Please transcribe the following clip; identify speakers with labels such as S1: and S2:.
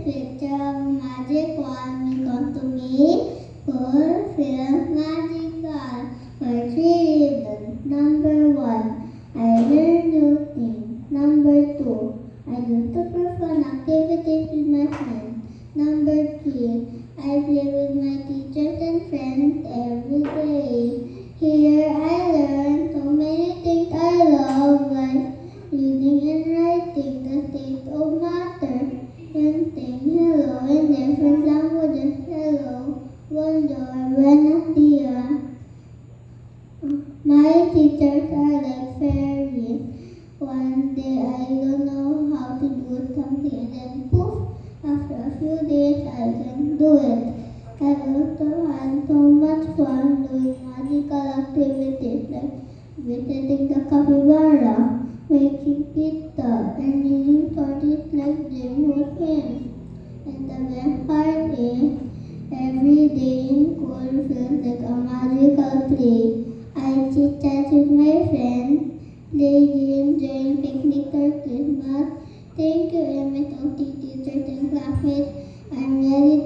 S1: picture of a magic wand we got to make school feel magical for 3 reasons. Number 1, I learn new things. Number 2, I do super fun activities with my friends. Number 3, I play with my teachers and friends every day. Here I learn so many things I love, like reading and writing, the state of matter, and saying hello in different languages. Hello, bonjour, buenos dias. My teachers are like fairies. One day I don't know how to do something and then poof, after a few days I can do it. I also had so much fun doing magical activities like visiting the capybara, making pizza, and reading stories like Jim Hawkins. And the best part is, every day in school feels like a magical play. I chit chat with my friends, play games during picnic or Christmas. Thank you, Emmett, OT teachers and classmates. I'm ready